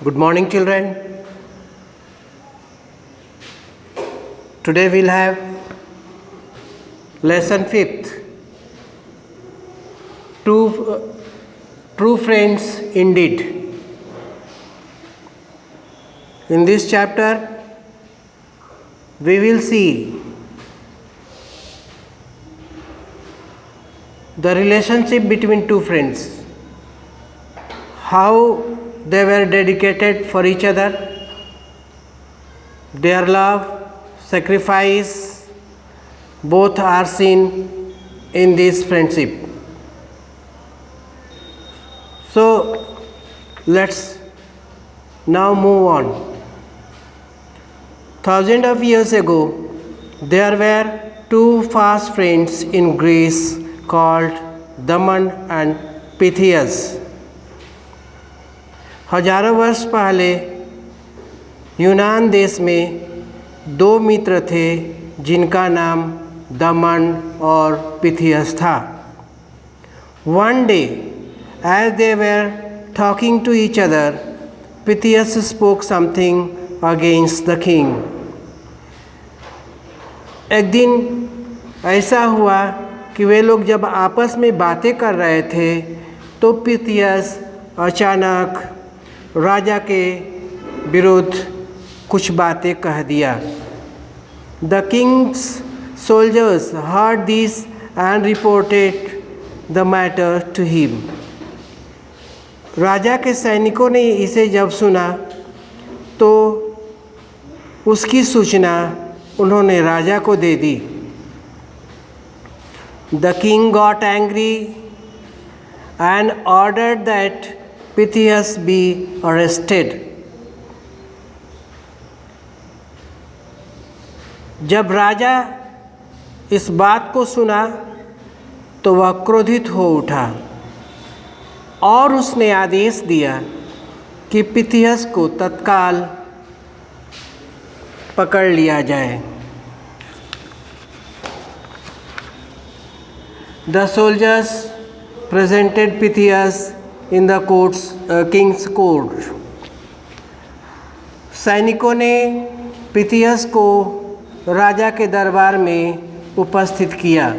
Good morning, children. Today we'll have lesson 5th. True friends indeed. In this chapter, we will see the relationship between two friends, how they were dedicated for each other, their love, sacrifice, both are seen in this friendship. So let's now move on. Thousands of years ago, there were two fast friends in Greece called Daman and Pythias. हजारों वर्ष पहले यूनान देश में दो मित्र थे जिनका नाम दमन और पिथियस था. One day, as they were talking to each other, Pythias spoke something against the king. एक दिन ऐसा हुआ कि वे लोग जब आपस में बातें कर रहे थे तो पिथियस अचानक राजा के विरुद्ध कुछ बातें कह दिया. The king's soldiers heard this and reported the matter to him. राजा के सैनिकों ने इसे जब सुना तो उसकी सूचना उन्होंने राजा को दे दी. The king got angry and ordered that Pythias be arrested. जब राजा इस बात को सुना तो वह क्रोधित हो उठा और उसने आदेश दिया कि पिथियस को तत्काल पकड़ लिया जाए. The soldiers presented Pythias in the king's court. सैनिकों ने पिथियस को राजा के दरबार में उपस्थित किया.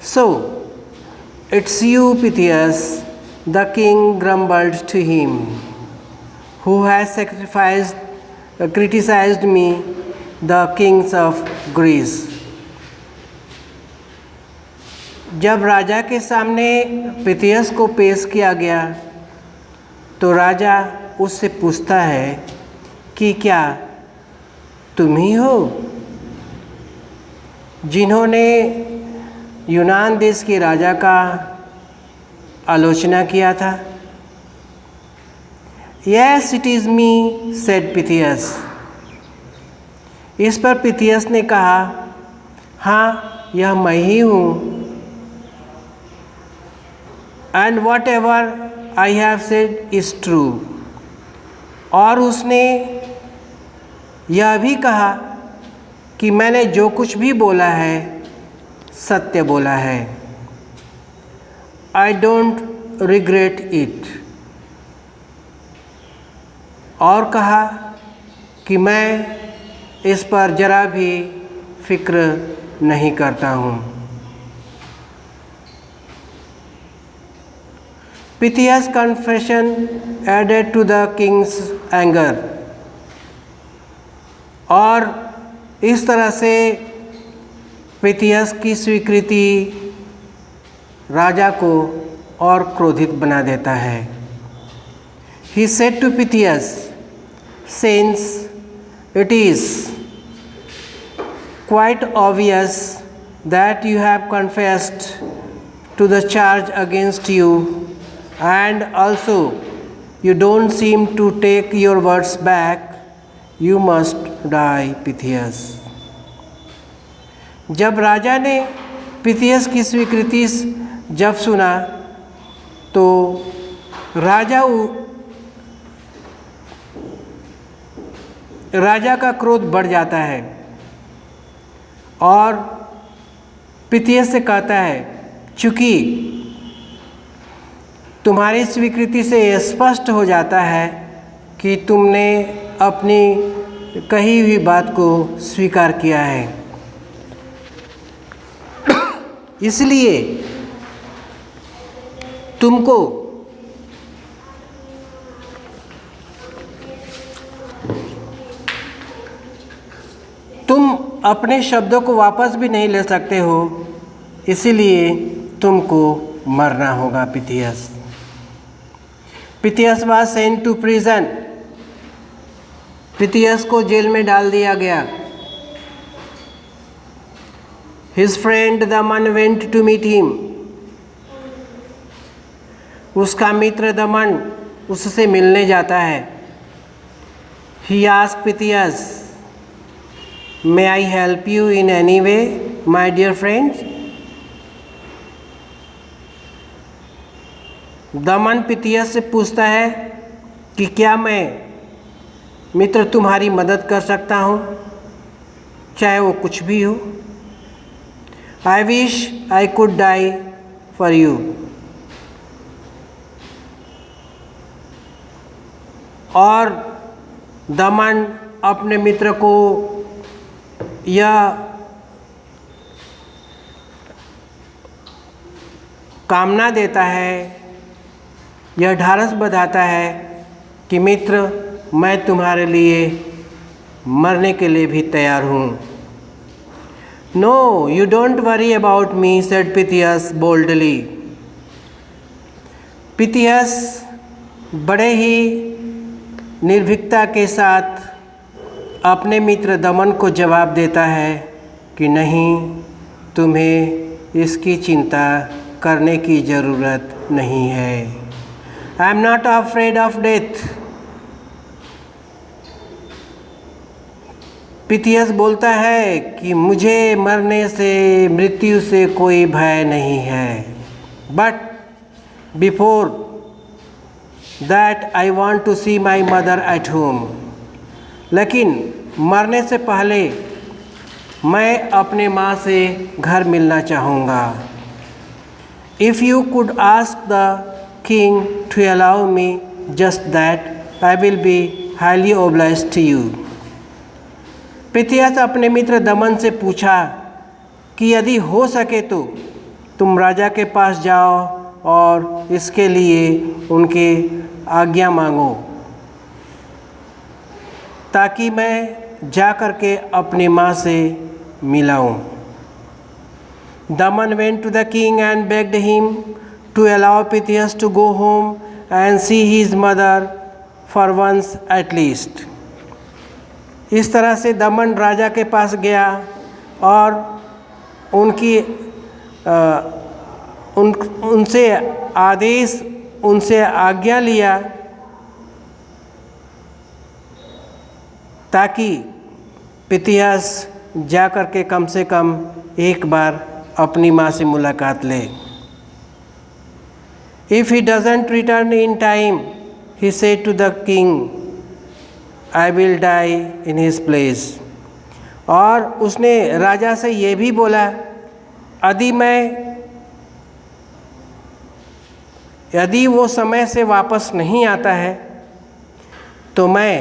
So, it's you, Pythias, the king grumbled to him, who has criticized me, the kings of Greece. जब राजा के सामने पिथियस को पेश किया गया तो राजा उससे पूछता है कि क्या तुम ही हो जिन्होंने यूनान देश के राजा का आलोचना किया था. Yes, it is me, said Pythias. इस पर पिथियस ने कहा, हाँ, यह मैं ही हूँ. And whatever I have said is true. और उसने यह भी कहा कि मैंने जो कुछ भी बोला है सत्य बोला है. I don't regret it. और कहा कि मैं इस पर जरा भी फिक्र नहीं करता हूँ. Pythias' confession added to the king's anger. और इस तरह से पिथियस की स्वीकृति राजा को और क्रोधित बना देता है. He said to Pythias, since it is quite obvious that you have confessed to the charge against you, and also you don't seem to take your words back, you must die, Pythias. जब राजा ने पिथियस की स्वीकृति जब सुना तो राजा का क्रोध बढ़ जाता है और पिथियस से कहता है, चूँकि तुम्हारी स्वीकृति से यह स्पष्ट हो जाता है कि तुमने अपनी कही हुई बात को स्वीकार किया है। इसलिए तुमको तुम अपने शब्दों को वापस भी नहीं ले सकते हो, इसीलिए तुमको मरना होगा। Pythias was sent to prison. Pythias को जेल में डाल दिया गया। His friend Damon went to meet him. उसका मित्र दमन उससे मिलने जाता है। He asked Pythias, may I help you in any way my dear friends. Damon Pythias से पूछता है कि क्या मैं मित्र तुम्हारी मदद कर सकता हूँ, चाहे वो कुछ भी हो। I wish I could die for you. और दमन अपने मित्र को यह कामना देता है, यह ढाढ़स बंधाता है कि मित्र, मैं तुम्हारे लिए मरने के लिए भी तैयार हूँ। No you don't worry about me, said Pythias boldly. Pythias बड़े ही निर्भीकता के साथ अपने मित्र दमन को जवाब देता है कि नहीं, तुम्हें इसकी चिंता करने की ज़रूरत नहीं है। I am not afraid of death. Pythias बोलता है कि मुझे मरने से, मृत्यु से कोई भय नहीं है। But before that I want to see my mother at home. लेकिन मरने से पहले मैं अपने माँ से घर मिलना चाहूँगा। If you could ask the king to allow me just that, I will be highly obliged to you. Pythias अपने मित्र दमन से पूछा कि यदि हो सके तो तुम राजा के पास जाओ और इसके लिए उनके आज्ञा मांगो, ताकि मैं जा कर के अपनी माँ से मिलाऊं। दमन went to the king and begged him to allow Pythias to go home and see his mother for once at least. इस तरह से दमन राजा के पास गया और उनसे आज्ञा लिया ताकि पिथियस जा कर के कम से कम एक बार अपनी माँ से मुलाकात ले। If he doesn't return in time, he said to the king, I will die in his place. और उसने राजा से ये भी बोला, यदि वो समय से वापस नहीं आता है तो मैं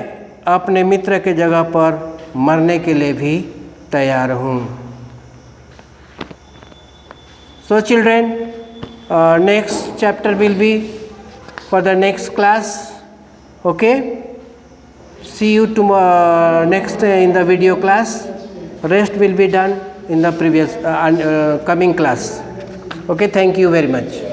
अपने मित्र के जगह पर मरने के लिए भी तैयार हूँ। So children, next chapter will be for the next class. Okay, see you tomorrow next in the video class. Rest will be done in the previous coming class. Okay, thank you very much.